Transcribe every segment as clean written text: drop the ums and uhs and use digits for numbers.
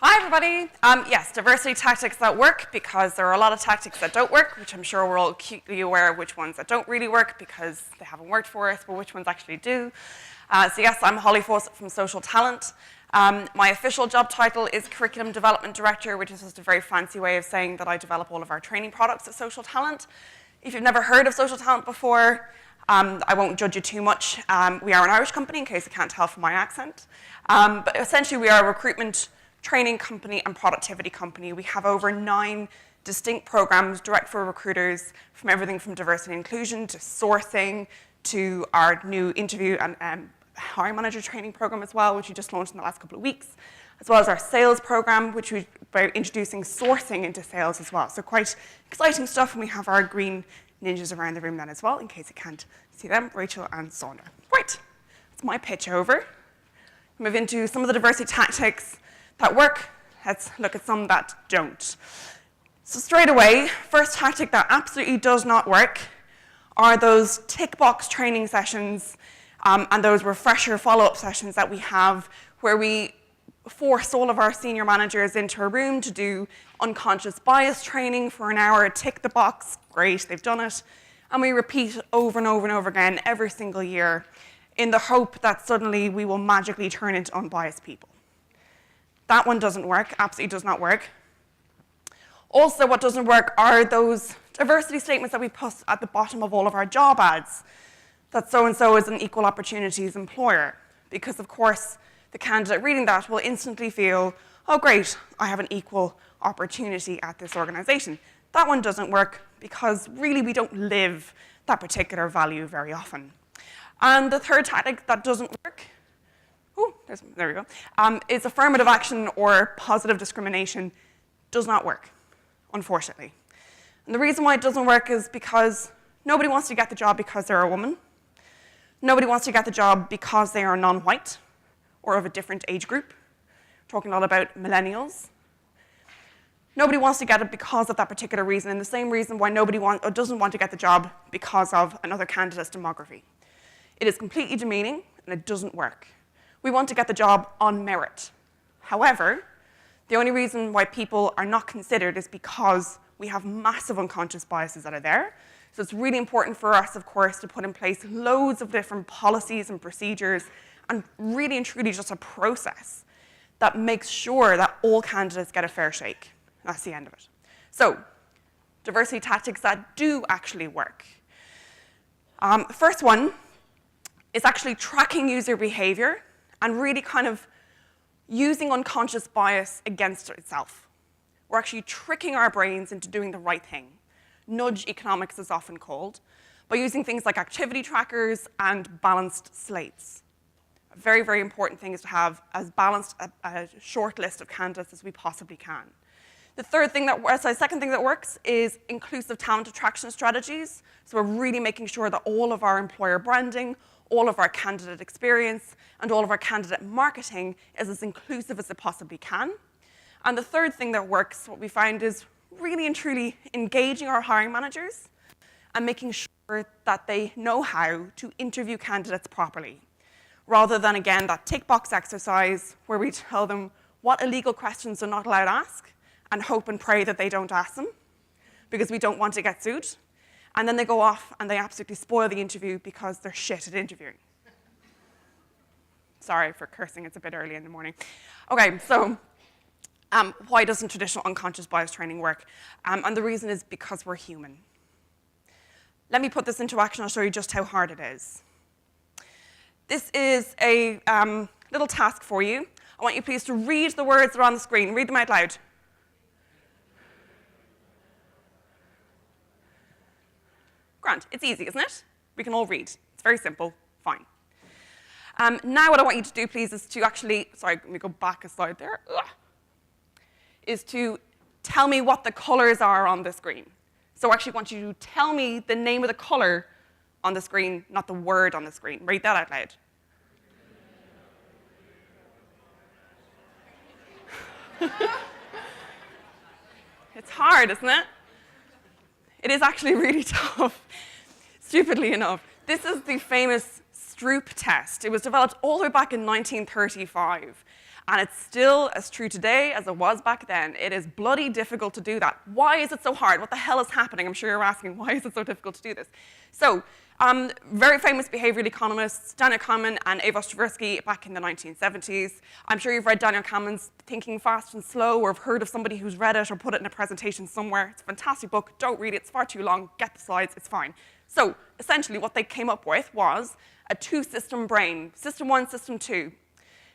Hi, everybody. Yes, diversity tactics that work, because there are a lot of tactics that don't work, which I'm sure we're all acutely aware of which ones that don't really work because they haven't worked for us, but which ones actually do. So yes, I'm Holly Fawcett from Social Talent. My official job title is Curriculum Development Director, which is just a very fancy way of saying that I develop all of our training products at Social Talent. If you've never heard of Social Talent before, I won't judge you too much. We are an Irish company, in case you can't tell from my accent. But essentially, we are a recruitment training company and productivity company. We have over 9 distinct programs direct for recruiters, from everything from diversity and inclusion to sourcing to our new interview and hiring manager training program as well, which we just launched in the last couple of weeks, as well as our sales program, which we're about introducing sourcing into sales as well. So quite exciting stuff, and we have our green ninjas around the room then as well, in case you can't see them, Rachel and Sandra. Right, that's my pitch over. Move into some of the diversity tactics that work. Let's look at some that don't. So straight away, first tactic that absolutely does not work are those tick box training sessions and those refresher follow-up sessions that we have where we force all of our senior managers into a room to do unconscious bias training for an hour, tick the box, great, they've done it, and we repeat over and over and over again every single year in the hope that suddenly we will magically turn into unbiased people. That one doesn't work, absolutely does not work. Also, what doesn't work are those diversity statements that we put at the bottom of all of our job ads, that so-and-so is an equal opportunities employer, because of course the candidate reading that will instantly feel, oh great, I have an equal opportunity at this organization. That one doesn't work because really we don't live that particular value very often. And the third tactic that doesn't work, there we go, is affirmative action or positive discrimination does not work, unfortunately. And the reason why it doesn't work is because nobody wants to get the job because they're a woman. Nobody wants to get the job because they are non-white or of a different age group. We're talking a lot about millennials. Nobody wants to get it because of that particular reason, and the same reason why nobody doesn't want to get the job because of another candidate's demography. It is completely demeaning, and it doesn't work. We want to get the job on merit. However, the only reason why people are not considered is because we have massive unconscious biases that are there. So it's really important for us, of course, to put in place loads of different policies and procedures and really and truly just a process that makes sure that all candidates get a fair shake. That's the end of it. So, diversity tactics that do actually work. The first one is actually tracking user behavior and really kind of using unconscious bias against itself. We're actually tricking our brains into doing the right thing. Nudge economics is often called, by using things like activity trackers and balanced slates. A very, very important thing is to have as balanced a short list of candidates as we possibly can. The second thing that works is inclusive talent attraction strategies. So we're really making sure that all of our employer branding, all of our candidate experience, and all of our candidate marketing is as inclusive as it possibly can. And the third thing that works, what we find, is really and truly engaging our hiring managers and making sure that they know how to interview candidates properly, rather than, again, that tick box exercise where we tell them what illegal questions they're not allowed to ask and hope and pray that they don't ask them because we don't want to get sued. And then they go off and they absolutely spoil the interview because they're shit at interviewing. Sorry for cursing, it's a bit early in the morning. Okay, so why doesn't traditional unconscious bias training work? And the reason is because we're human. Let me put this into action, I'll show you just how hard it is. This is a little task for you. I want you please to read the words that are on the screen. Read them out loud. Grant, it's easy, isn't it? We can all read. It's very simple, fine. Now what I want you to do, please, is to actually, sorry, let me go back a slide there, is to tell me what the colors are on the screen. So I actually want you to tell me the name of the color on the screen, not the word on the screen. Read that out loud. It's hard, isn't it? It is actually really tough, stupidly enough. This is the famous Stroop test. It was developed all the way back in 1935. And it's still as true today as it was back then. It is bloody difficult to do that. Why is it so hard? What the hell is happening? I'm sure you're asking, why is it so difficult to do this? So, very famous behavioral economists, Daniel Kahneman and Amos Tversky back in the 1970s. I'm sure you've read Daniel Kahneman's Thinking Fast and Slow, or have heard of somebody who's read it or put it in a presentation somewhere. It's a fantastic book. Don't read it. It's far too long. Get the slides. It's fine. So, essentially, what they came up with was a two-system brain, System 1, System 2.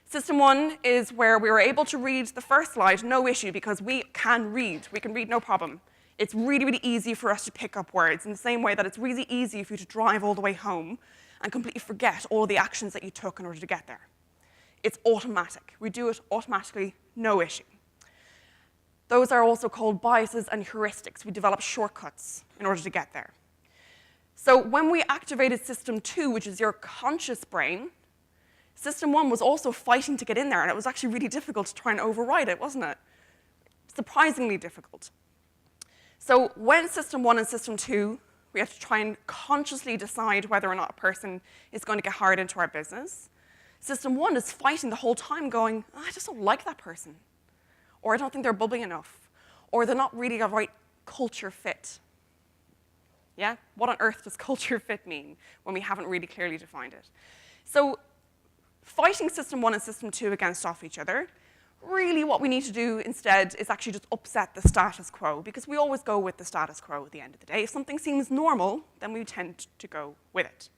System 1 is where we were able to read the first slide, no issue, because we can read. We can read no problem. It's really, really easy for us to pick up words in the same way that it's really easy for you to drive all the way home and completely forget all the actions that you took in order to get there. It's automatic. We do it automatically, no issue. Those are also called biases and heuristics. We develop shortcuts in order to get there. So when we activated System 2, which is your conscious brain, System 1 was also fighting to get in there, and it was actually really difficult to try and override it, wasn't it? Surprisingly difficult. So when System 1 and System 2, we have to try and consciously decide whether or not a person is going to get hired into our business, System 1 is fighting the whole time going, oh, I just don't like that person, or I don't think they're bubbly enough, or they're not really a right culture fit. Yeah? What on earth does culture fit mean when we haven't really clearly defined it? So fighting System 1 and System 2 against off each other, really what we need to do instead is actually just upset the status quo, because we always go with the status quo at the end of the day. If something seems normal, then we tend to go with it.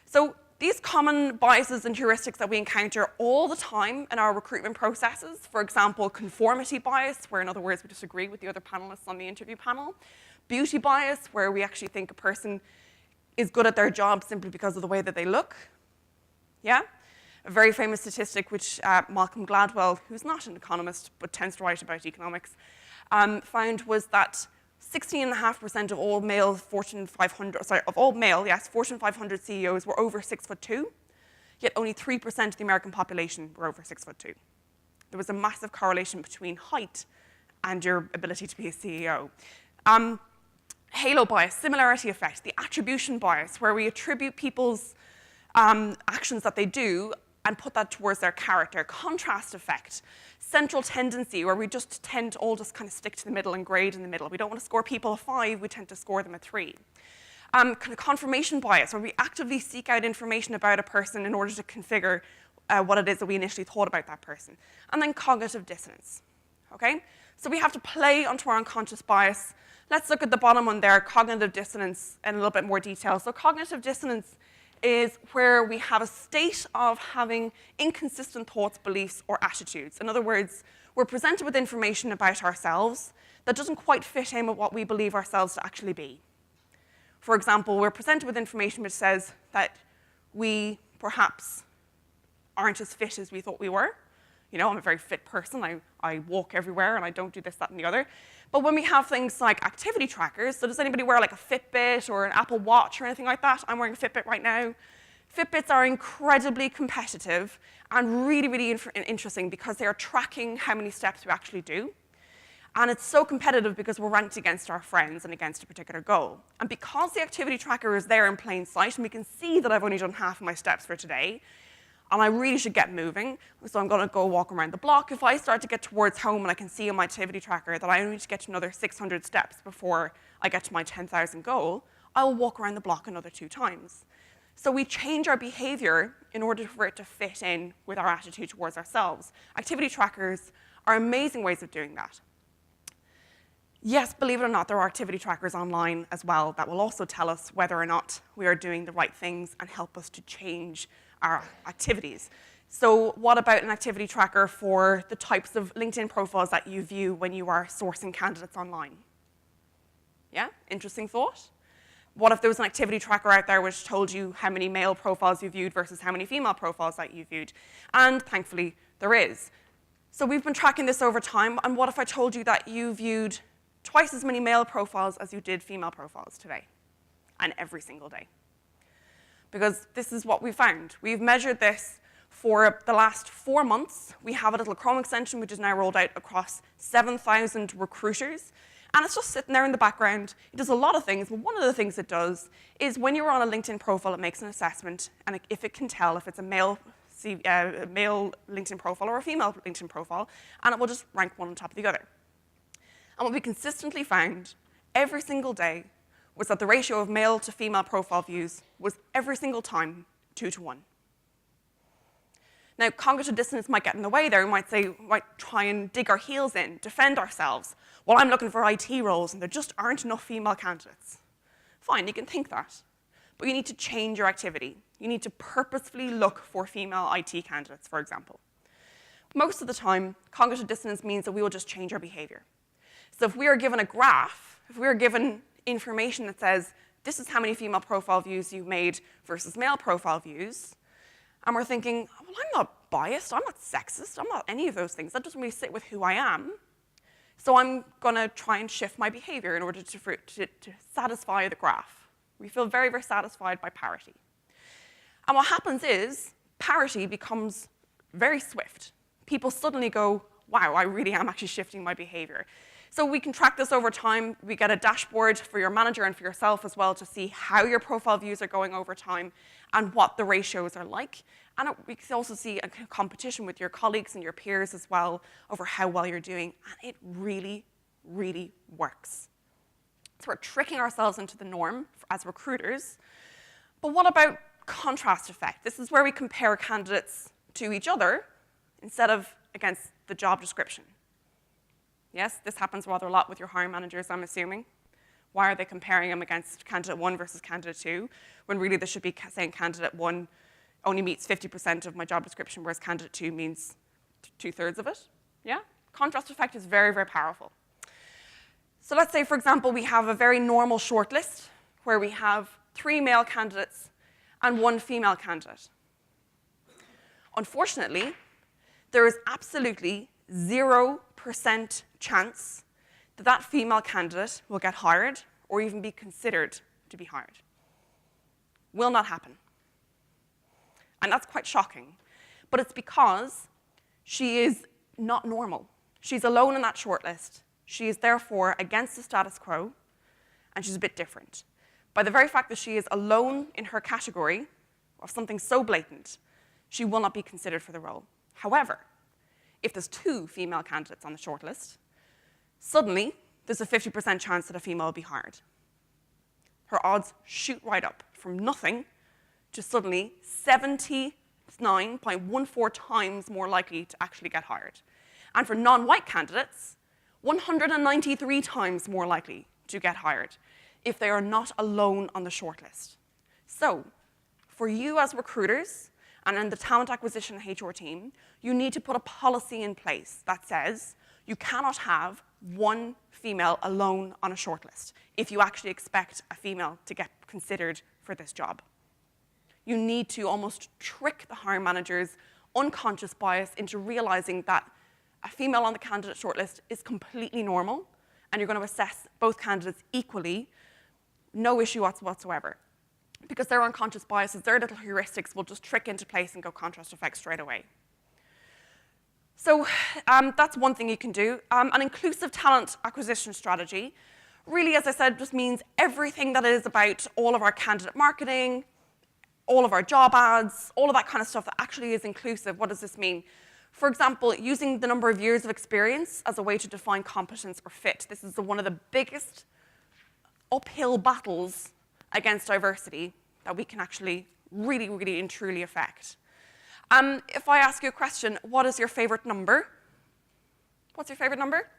So these common biases and heuristics that we encounter all the time in our recruitment processes, for example, conformity bias, where in other words we disagree with the other panelists on the interview panel, beauty bias, where we actually think a person is good at their job simply because of the way that they look, yeah? A very famous statistic which Malcolm Gladwell, who's not an economist but tends to write about economics, found was that 16.5% of all male Fortune 500, Fortune 500 CEOs were over 6'2", yet only 3% of the American population were over 6'2". There was a massive correlation between height and your ability to be a CEO. Halo bias, similarity effect, the attribution bias, where we attribute people's actions that they do and put that towards their character. Contrast effect, central tendency, where we just tend to all just kind of stick to the middle and grade in the middle. We don't want to score people a 5, we tend to score them a 3. Kind of confirmation bias, where we actively seek out information about a person in order to configure what it is that we initially thought about that person. And then cognitive dissonance, okay? So we have to play onto our unconscious bias. Let's look at the bottom one there, cognitive dissonance, in a little bit more detail. So cognitive dissonance is where we have a state of having inconsistent thoughts, beliefs, or attitudes. In other words, we're presented with information about ourselves that doesn't quite fit in with what we believe ourselves to actually be. For example, we're presented with information which says that we perhaps aren't as fit as we thought we were. You know, I'm a very fit person. I walk everywhere, and I don't do this, that, and the other. But when we have things like activity trackers, so does anybody wear like a Fitbit or an Apple Watch or anything like that? I'm wearing a Fitbit right now. Fitbits are incredibly competitive and really, really interesting because they are tracking how many steps we actually do. And it's so competitive because we're ranked against our friends and against a particular goal. And because the activity tracker is there in plain sight, and we can see that I've only done half of my steps for today, and I really should get moving, so I'm going to go walk around the block. If I start to get towards home and I can see on my activity tracker that I only need to get to another 600 steps before I get to my 10,000 goal, I will walk around the block another 2 times. So we change our behavior in order for it to fit in with our attitude towards ourselves. Activity trackers are amazing ways of doing that. Yes, believe it or not, there are activity trackers online as well that will also tell us whether or not we are doing the right things and help us to change our activities. So what about an activity tracker for the types of LinkedIn profiles that you view when you are sourcing candidates online? Yeah, interesting thought. What if there was an activity tracker out there which told you how many male profiles you viewed versus how many female profiles that you viewed? And thankfully, there is. So we've been tracking this over time, and what if I told you that you viewed twice as many male profiles as you did female profiles today, and every single day? Because this is what we found. We've measured this for the last 4 months. We have a little Chrome extension which is now rolled out across 7,000 recruiters. And it's just sitting there in the background. It does a lot of things, but one of the things it does is when you're on a LinkedIn profile, it makes an assessment, and if it can tell if it's a male male LinkedIn profile or a female LinkedIn profile, and it will just rank one on top of the other. And what we consistently found every single day was that the ratio of male to female profile views was every single time 2 to 1. Now, cognitive dissonance might get in the way there. We might try and dig our heels in, defend ourselves. Well, I'm looking for IT roles, and there just aren't enough female candidates. Fine, you can think that. But you need to change your activity. You need to purposefully look for female IT candidates, for example. Most of the time, cognitive dissonance means that we will just change our behavior. So if we are given a graph, if we are given information that says, this is how many female profile views you've made versus male profile views, and we're thinking, well, I'm not biased, I'm not sexist, I'm not any of those things. That doesn't really sit with who I am. So I'm going to try and shift my behavior in order to satisfy the graph. We feel very, very satisfied by parity. And what happens is parity becomes very swift. People suddenly go, wow, I really am actually shifting my behavior. So we can track this over time. We get a dashboard for your manager and for yourself as well to see how your profile views are going over time and what the ratios are like. And we can also see a competition with your colleagues and your peers as well over how well you're doing. And it really, really works. So we're tricking ourselves into the norm as recruiters. But what about contrast effect? This is where we compare candidates to each other instead of against the job description. Yes, this happens rather a lot with your hiring managers, I'm assuming. Why are they comparing them against candidate 1 versus candidate 2, when really they should be saying candidate 1 only meets 50% of my job description, whereas candidate 2 means 2/3 of it? Yeah? Contrast effect is very, very powerful. So let's say, for example, we have a very normal shortlist where we have 3 male candidates and 1 female candidate. Unfortunately, there is absolutely 0% chance that that female candidate will get hired or even be considered to be hired. Will not happen. And that's quite shocking. But it's because she is not normal. She's alone in that shortlist. She is therefore against the status quo, and she's a bit different. By the very fact that she is alone in her category of something so blatant, she will not be considered for the role. However, if there's 2 female candidates on the shortlist, suddenly there's a 50% chance that a female will be hired. Her odds shoot right up from nothing to suddenly 79.14 times more likely to actually get hired. And for non-white candidates, 193 times more likely to get hired if they are not alone on the shortlist. So, for you as recruiters and in the talent acquisition HR team, you need to put a policy in place that says you cannot have 1 female alone on a shortlist if you actually expect a female to get considered for this job. You need to almost trick the hiring manager's unconscious bias into realizing that a female on the candidate shortlist is completely normal, and you're going to assess both candidates equally, no issue whatsoever. Because their unconscious biases, their little heuristics will just trick into place and go contrast effect straight away. So that's one thing you can do. An inclusive talent acquisition strategy really, as I said, just means everything that is about all of our candidate marketing, all of our job ads, all of that kind of stuff that actually is inclusive. What does this mean? For example, using the number of years of experience as a way to define competence or fit. This is one of the biggest uphill battles against diversity that we can actually really, really and truly affect. If I ask you a question, what is your favorite number? What's your favorite number?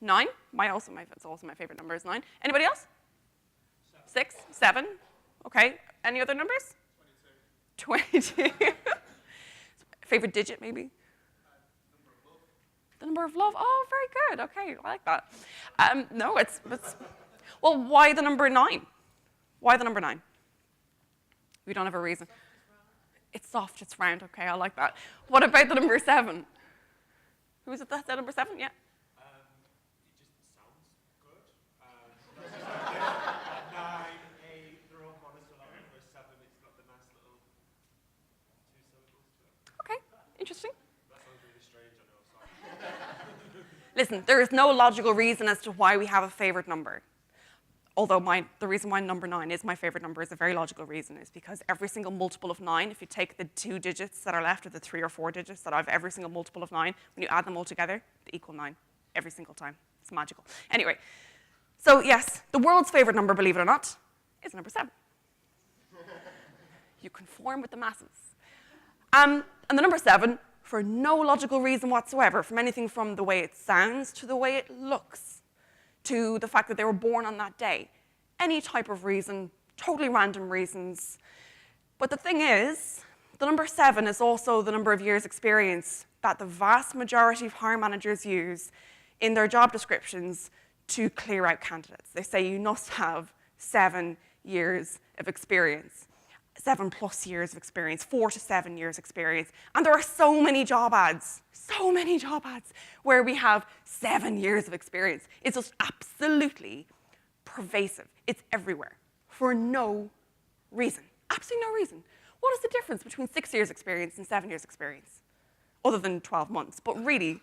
9? It's also my favorite number is 9. Anybody else? 6? 7? Okay. Any other numbers? 22. Favorite digit, maybe? The number of love. Oh, very good. Okay, I like that. No, it's well, why the number 9? Why the number 9? We don't have a reason. It's soft, it's round. Okay, I like that. What about the number 7? Who is it that said number 7? Yeah. It just sounds good. 9, 8, they're all monosyllabic. For 7, it's got the nice little 2 syllables to it. Okay, interesting. That sounds really strange, I know, sorry. Listen, there is no logical reason as to why we have a favorite number. although the reason why number 9 is my favorite number is a very logical reason, is because every single multiple of 9, if you take the 2 digits that are left, or the 3 or 4 digits that have every single multiple of 9, when you add them all together, they equal 9 every single time. It's magical. Anyway, so yes, the world's favorite number, believe it or not, is number 7. You conform with the masses. And the number 7, for no logical reason whatsoever, from anything from the way it sounds to the way it looks, to the fact that they were born on that day. Any type of reason, totally random reasons. But the thing is, the number 7 is also the number of years experience that the vast majority of hiring managers use in their job descriptions to clear out candidates. They say you must have 7 years of experience. 7+ years of experience, 4 to 7 years experience. And there are so many job ads where we have 7 years of experience. It's just absolutely pervasive. It's everywhere for no reason, absolutely no reason. What is the difference between 6 years experience and 7 years experience? Other than 12 months, but really,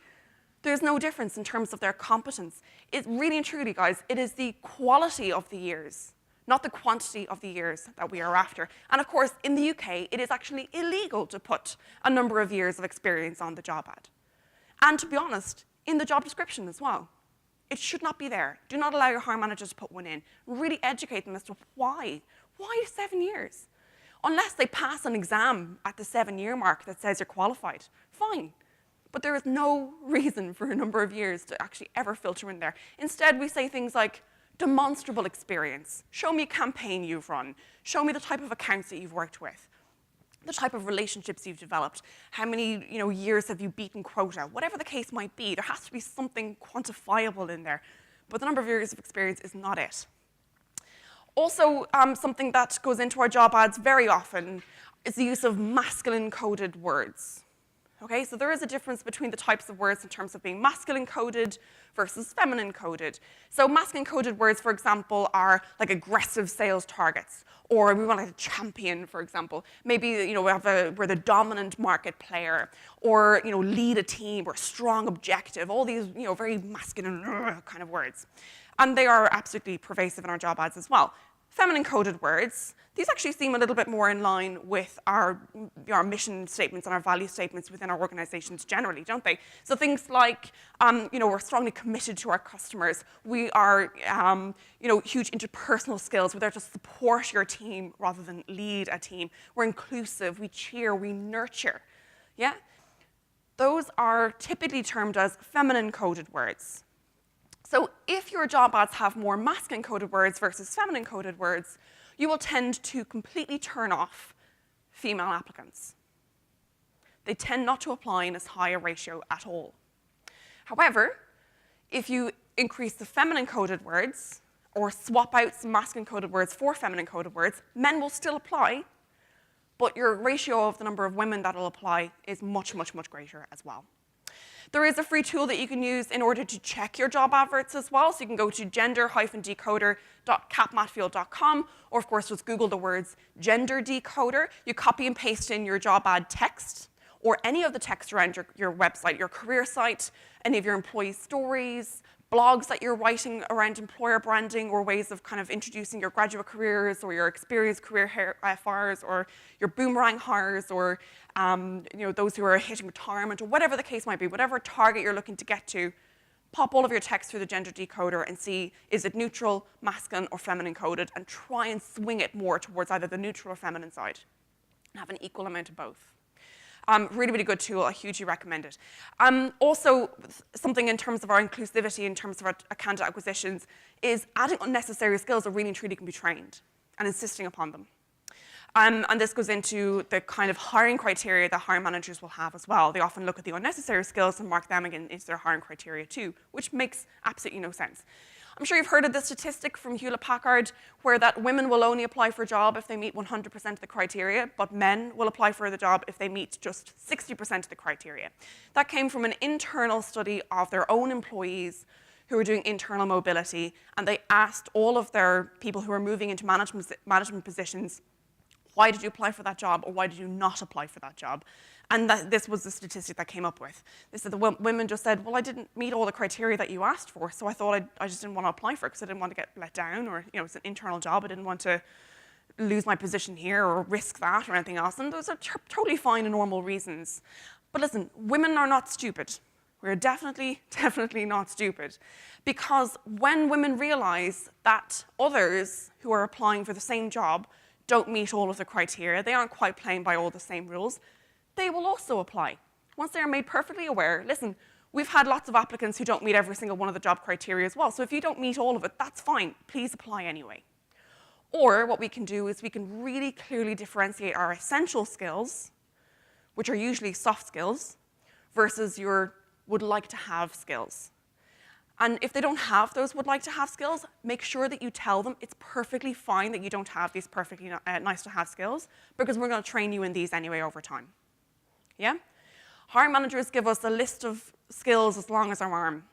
there's no difference in terms of their competence. It really and truly, guys, it is the quality of the years, not the quantity of the years that we are after. And of course, in the UK, it is actually illegal to put a number of years of experience on the job ad. And to be honest, in the job description as well. It should not be there. Do not allow your hiring managers to put one in. Really educate them as to why. Why 7 years? Unless they pass an exam at the 7-year mark that says you're qualified, fine. But there is no reason for a number of years to actually ever filter in there. Instead, we say things like, demonstrable experience. Show me a campaign you've run. Show me the type of accounts that you've worked with, the type of relationships you've developed, how many years have you beaten quota, whatever the case might be. There has to be something quantifiable in there. But the number of years of experience is not it. Also, something that goes into our job ads very often is the use of masculine-coded words. Okay, so there is a difference between the types of words in terms of being masculine-coded versus feminine-coded. So masculine-coded words, for example, are like aggressive sales targets, or we want a champion, for example. Maybe we're the dominant market player, or lead a team, or strong objective. All these very masculine kind of words, and they are absolutely pervasive in our job ads as well. Feminine-coded words, these actually seem a little bit more in line with our mission statements and our value statements within our organizations generally, don't they? So things like, we're strongly committed to our customers. We are, huge interpersonal skills. We're there to support your team rather than lead a team. We're inclusive. We cheer. We nurture. Yeah? Those are typically termed as feminine-coded words. So if your job ads have more masculine-coded words versus feminine-coded words, you will tend to completely turn off female applicants. They tend not to apply in as high a ratio at all. However, if you increase the feminine-coded words or swap out some masculine-coded words for feminine-coded words, men will still apply, but your ratio of the number of women that will apply is much, much, much greater as well. There is a free tool that you can use in order to check your job adverts as well. So you can go to gender-decoder.capmatfield.com, or of course just Google the words gender decoder. You copy and paste in your job ad text, or any of the text around your website, your career site, any of your employee stories, blogs that you're writing around employer branding, or ways of kind of introducing your graduate careers or your experienced career fires, or your boomerang hires, or those who are hitting retirement, or whatever the case might be, whatever target you're looking to get to, pop all of your text through the gender decoder and see, is it neutral, masculine, or feminine coded, and try and swing it more towards either the neutral or feminine side, and have an equal amount of both. Really, really good tool. I hugely recommend it. Also, something in terms of our inclusivity, in terms of our candidate acquisitions, is adding unnecessary skills that really and truly can be trained, and insisting upon them. And this goes into the kind of hiring criteria that hiring managers will have as well. They often look at the unnecessary skills and mark them again into their hiring criteria too, which makes absolutely no sense. I'm sure you've heard of the statistic from Hewlett-Packard where that women will only apply for a job if they meet 100% of the criteria, but men will apply for the job if they meet just 60% of the criteria. That came from an internal study of their own employees who were doing internal mobility, and they asked all of their people who were moving into management positions, Why did you apply for that job, or why did you not apply for that job? And this was the statistic that came up with. They said the women just said, well, I didn't meet all the criteria that you asked for, so I thought I just didn't want to apply for it because I didn't want to get let down, or it's an internal job. I didn't want to lose my position here or risk that or anything else. And those are totally fine and normal reasons. But listen, women are not stupid. We're definitely not stupid. Because when women realize that others who are applying for the same job don't meet all of the criteria, they aren't quite playing by all the same rules, they will also apply. Once they are made perfectly aware, listen, we've had lots of applicants who don't meet every single one of the job criteria as well. So if you don't meet all of it, that's fine. Please apply anyway. Or what we can do is we can really clearly differentiate our essential skills, which are usually soft skills, versus your would like to have skills. And if they don't have those would like to have skills, make sure that you tell them it's perfectly fine that you don't have these perfectly nice to have skills, because we're going to train you in these anyway over time. Yeah? Hiring managers give us a list of skills as long as our arm.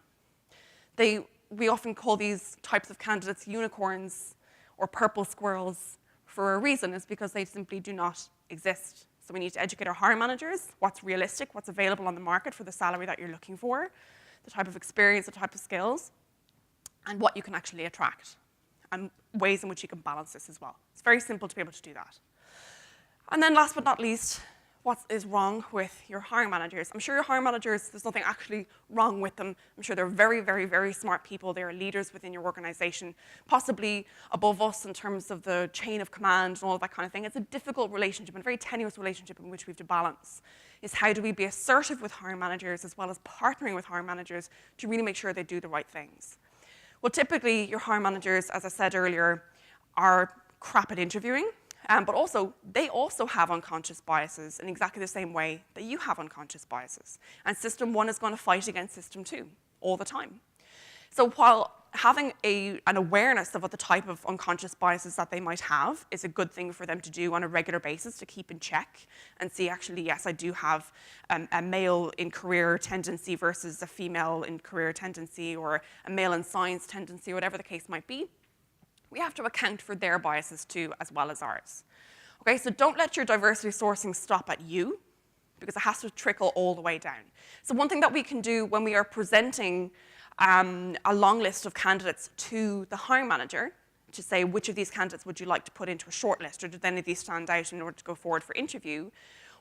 We often call these types of candidates unicorns or purple squirrels for a reason. It's because they simply do not exist. So we need to educate our hiring managers what's realistic, what's available on the market for the salary that you're looking for, the type of experience, the type of skills, and what you can actually attract, and ways in which you can balance this as well. It's very simple to be able to do that. And then last but not least, what is wrong with your hiring managers? I'm sure your hiring managers, there's nothing actually wrong with them. I'm sure they're very, very, very smart people. They are leaders within your organization, possibly above us in terms of the chain of command and all of that kind of thing. It's a difficult relationship and a very tenuous relationship in which we have to balance. Is how do we be assertive with hiring managers as well as partnering with hiring managers to really make sure they do the right things? Well, typically, your hiring managers, as I said earlier, are crap at interviewing. But also, they also have unconscious biases in exactly the same way that you have unconscious biases. And system 1 is going to fight against system 2 all the time. So while having an awareness of what the type of unconscious biases that they might have is a good thing for them to do on a regular basis to keep in check and see, actually, yes, I do have a male in career tendency versus a female in career tendency, or a male in science tendency, whatever the case might be, we have to account for their biases too, as well as ours. Okay, so don't let your diversity sourcing stop at you, because it has to trickle all the way down. So one thing that we can do when we are presenting a long list of candidates to the hiring manager, to say which of these candidates would you like to put into a shortlist, or did any of these stand out in order to go forward for interview,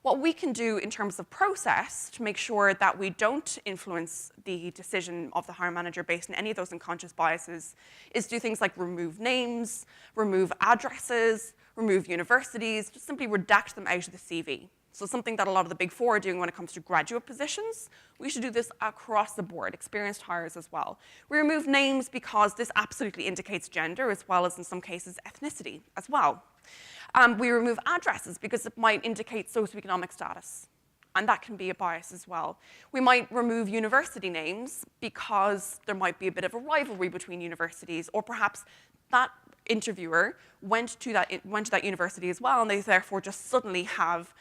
what we can do in terms of process to make sure that we don't influence the decision of the hiring manager based on any of those unconscious biases is do things like remove names, remove addresses, remove universities, just simply redact them out of the CV. So something that a lot of the Big Four are doing when it comes to graduate positions, we should do this across the board, experienced hires as well. We remove names because this absolutely indicates gender, as well as in some cases ethnicity as well. We remove addresses because it might indicate socioeconomic status, and that can be a bias as well. We might remove university names because there might be a bit of a rivalry between universities, or perhaps that interviewer went to that university as well, and they therefore just suddenly have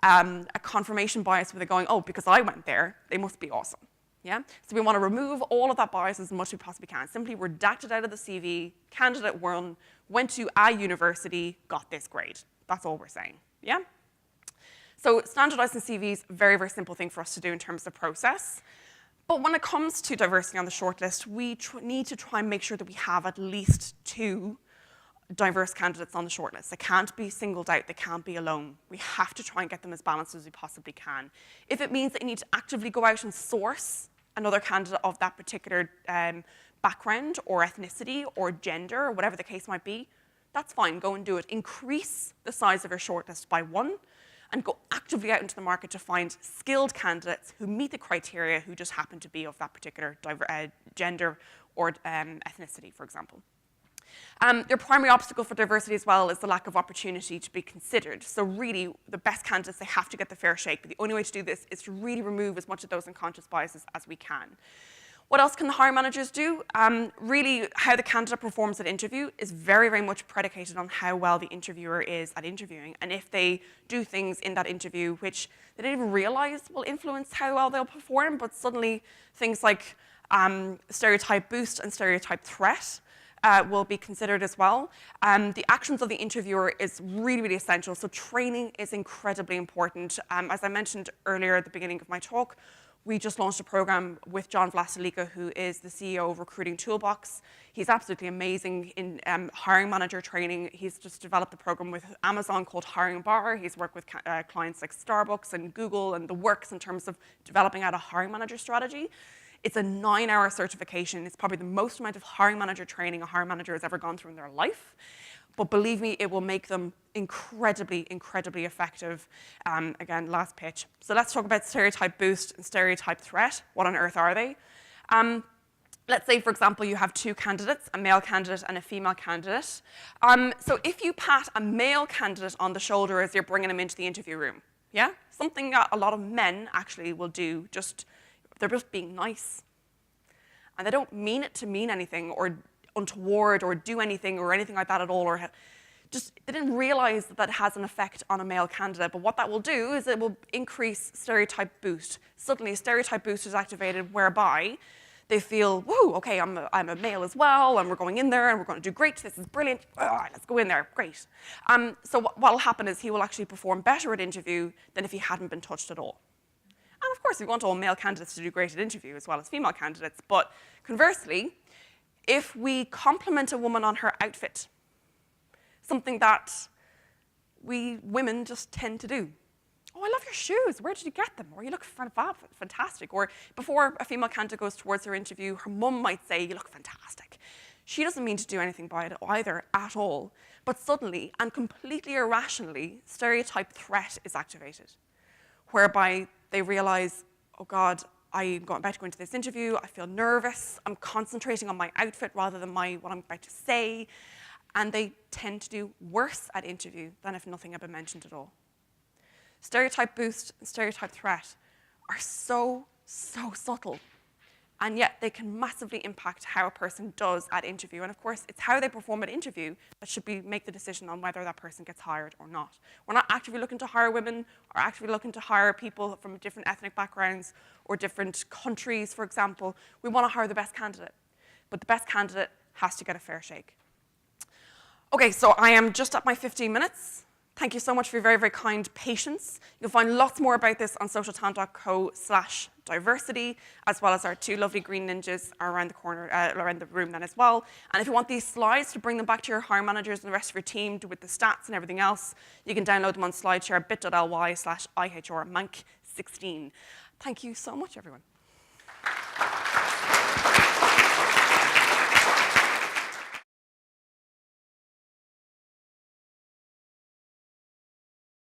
a confirmation bias where they're going, oh, because I went there, they must be awesome. Yeah? So we want to remove all of that bias as much as we possibly can. Simply redact it out of the CV. Candidate 1 went to a university, got this grade. That's all we're saying. Yeah? So standardizing CVs, very, very simple thing for us to do in terms of process. But when it comes to diversity on the shortlist, we need to try and make sure that we have at least 2 diverse candidates on the shortlist. They can't be singled out. They can't be alone. We have to try and get them as balanced as we possibly can. If it means that you need to actively go out and source another candidate of that particular background or ethnicity or gender or whatever the case might be, that's fine. Go and do it. Increase the size of your shortlist by 1 and go actively out into the market to find skilled candidates who meet the criteria, who just happen to be of that particular gender or ethnicity, for example. Their primary obstacle for diversity as well is the lack of opportunity to be considered. So really, the best candidates, they have to get the fair shake. But the only way to do this is to really remove as much of those unconscious biases as we can. What else can the hiring managers do? Really, how the candidate performs at interview is very, very much predicated on how well the interviewer is at interviewing. And if they do things in that interview which they didn't even realize will influence how well they'll perform, but suddenly things like stereotype boost and stereotype threat will be considered as well. The actions of the interviewer is really, really essential. So training is incredibly important. As I mentioned earlier at the beginning of my talk, we just launched a program with John Vlasilika, who is the CEO of Recruiting Toolbox. He's absolutely amazing in hiring manager training. He's just developed a program with Amazon called Hiring Bar. He's worked with clients like Starbucks and Google and the works in terms of developing out a hiring manager strategy. It's a 9-hour certification. It's probably the most amount of hiring manager training a hiring manager has ever gone through in their life. But believe me, it will make them incredibly, incredibly effective. Again, last pitch. So let's talk about stereotype boost and stereotype threat. What on earth are they? Let's say, for example, you have 2 candidates, a male candidate and a female candidate. So if you pat a male candidate on the shoulder as you're bringing him into the interview room, yeah? Something that a lot of men actually will do, they're just being nice. And they don't mean it to mean anything or untoward or do anything or anything like that at all, or they didn't realize that has an effect on a male candidate. But what that will do is it will increase stereotype boost. Suddenly, stereotype boost is activated whereby they feel, whoa, okay, I'm a male as well, and we're going in there and we're going to do great. This is brilliant. Let's go in there. Great. So what will happen is he will actually perform better at interview than if he hadn't been touched at all. And of course, we want all male candidates to do great at interview as well as female candidates. But conversely, if we compliment a woman on her outfit, something that we women just tend to do. Oh, I love your shoes. Where did you get them? Or you look fantastic. Or before a female candidate goes towards her interview, her mum might say, you look fantastic. She doesn't mean to do anything by it either, at all. But suddenly, and completely irrationally, stereotype threat is activated, whereby they realize, oh God, I'm about to go into this interview, I feel nervous, I'm concentrating on my outfit rather than what I'm about to say, and they tend to do worse at interview than if nothing had been mentioned at all. Stereotype boost and stereotype threat are so, so subtle, and yet they can massively impact how a person does at interview. And of course, it's how they perform at interview that should make the decision on whether that person gets hired or not. We're not actively looking to hire women or actively looking to hire people from different ethnic backgrounds or different countries, for example. We want to hire the best candidate, but the best candidate has to get a fair shake. Okay, so I am just at my 15 minutes. Thank you so much for your very, very kind patience. You'll find lots more about this on socialtalent.co/diversity, as well as our 2 lovely green ninjas are around the corner, around the room then as well. And if you want these slides to bring them back to your hiring managers and the rest of your team with the stats and everything else, you can download them on SlideShare bit.ly/IHRMank16. Thank you so much, everyone.